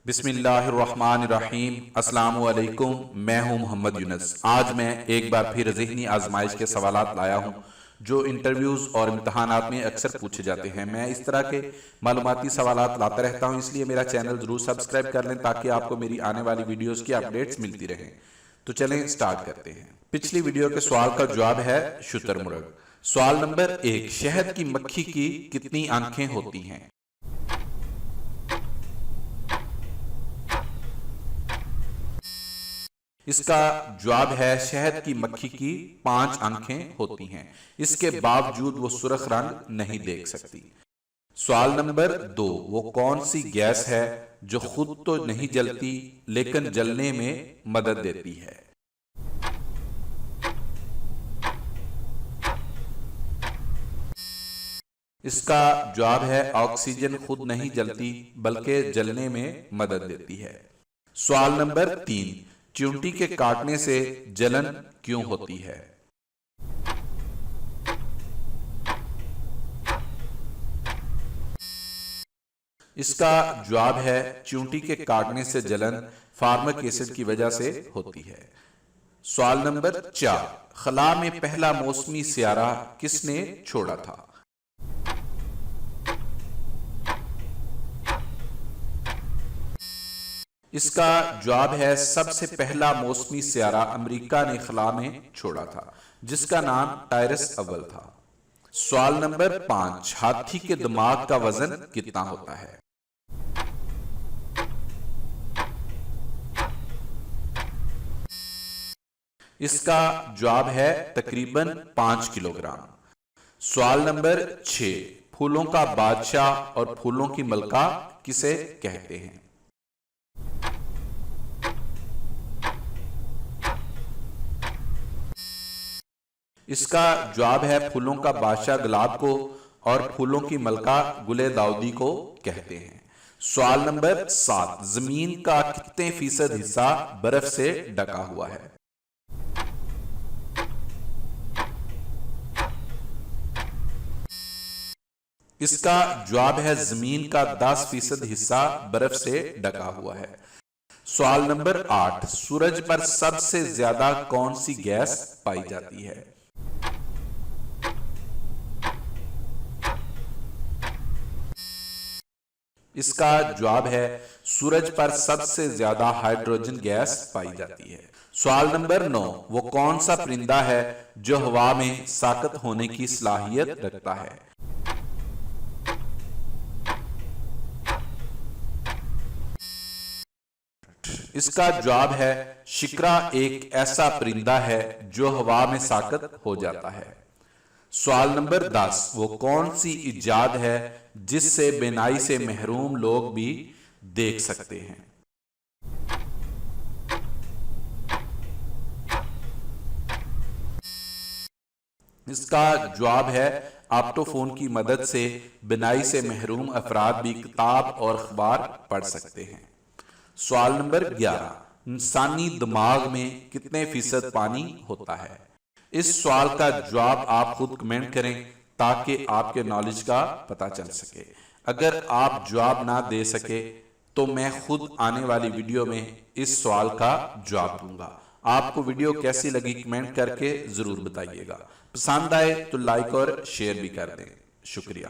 بسم اللہ الرحمن الرحیم۔ السلام علیکم، میں ہوں محمد یونس۔ آج میں ایک بار پھر ذہنی آزمائش کے سوالات لایا ہوں جو انٹرویوز اور امتحانات میں اکثر پوچھے جاتے ہیں۔ میں اس طرح کے معلوماتی سوالات لاتا رہتا ہوں، اس لیے میرا چینل ضرور سبسکرائب کر لیں تاکہ آپ کو میری آنے والی ویڈیوز کی اپڈیٹس ملتی رہیں۔ تو چلیں سٹارٹ کرتے ہیں۔ پچھلی ویڈیو کے سوال کا جواب ہے شتر مرغ۔ سوال نمبر 1، شہد کی مکھی کی کتنی آنکھیں ہوتی ہیں؟ اس کا جواب ہے شہد کی مکھی کی 5 آنکھیں ہوتی ہیں، اس کے باوجود وہ سرخ رنگ نہیں دیکھ سکتی۔ سوال نمبر 2، وہ کون سی گیس ہے جو خود تو نہیں جلتی لیکن جلنے میں مدد دیتی ہے؟ اس کا جواب ہے آکسیجن خود نہیں جلتی بلکہ جلنے میں مدد دیتی ہے۔ سوال نمبر 3، چیونٹی کے کاٹنے سے جلن کیوں ہوتی ہے؟ اس کا جواب ہے چیونٹی کے کاٹنے سے جلن فارمک ایسڈ کی وجہ سے ہوتی ہے۔ سوال نمبر 4، خلا میں پہلا موسمی سیارہ کس نے چھوڑا تھا؟ اس کا جواب ہے سب سے پہلا موسمی سیارہ امریکہ نے خلا میں چھوڑا تھا، جس کا نام ٹائرس اول تھا۔ سوال نمبر 5، ہاتھی کے دماغ کا وزن کتنا ہوتا ہے؟ اس کا جواب ہے تقریباً 5 کلو گرام۔ سوال نمبر 6، پھولوں کا بادشاہ اور پھولوں کی ملکہ کسے کہتے ہیں؟ اس کا جواب ہے پھولوں کا بادشاہ گلاب کو اور پھولوں کی ملکہ گل داؤدی کو کہتے ہیں۔ سوال نمبر 7، زمین کا کتنے فیصد حصہ برف سے ڈھکا ہوا ہے؟ اس کا جواب ہے زمین کا 10% حصہ برف سے ڈھکا ہوا ہے۔ سوال نمبر 8، سورج پر سب سے زیادہ کون سی گیس پائی جاتی ہے؟ اس کا جواب ہے سورج پر سب سے زیادہ ہائیڈروجن گیس پائی جاتی ہے۔ سوال نمبر 9، وہ کون سا پرندہ ہے جو ہوا میں ساکت ہونے کی صلاحیت رکھتا ہے؟ اس کا جواب ہے شکرا ایک ایسا پرندہ ہے جو ہوا میں ساکت ہو جاتا ہے۔ سوال نمبر 10، وہ کون سی ایجاد ہے جس سے بینائی سے محروم لوگ بھی دیکھ سکتے ہیں؟ اس کا جواب ہے آپٹو فون کی مدد سے بینائی سے محروم افراد بھی کتاب اور اخبار پڑھ سکتے ہیں۔ سوال نمبر 11، انسانی دماغ میں کتنے فیصد پانی ہوتا ہے؟ اس سوال کا جواب آپ خود کمنٹ کریں تاکہ آپ کے نالج کا پتہ چل سکے۔ اگر آپ جواب نہ دے سکے تو میں خود آنے والی ویڈیو میں اس سوال کا جواب دوں گا۔ آپ کو ویڈیو کیسی لگی کمنٹ کر کے ضرور بتائیے گا۔ پسند آئے تو لائک اور شیئر بھی کر دیں۔ شکریہ۔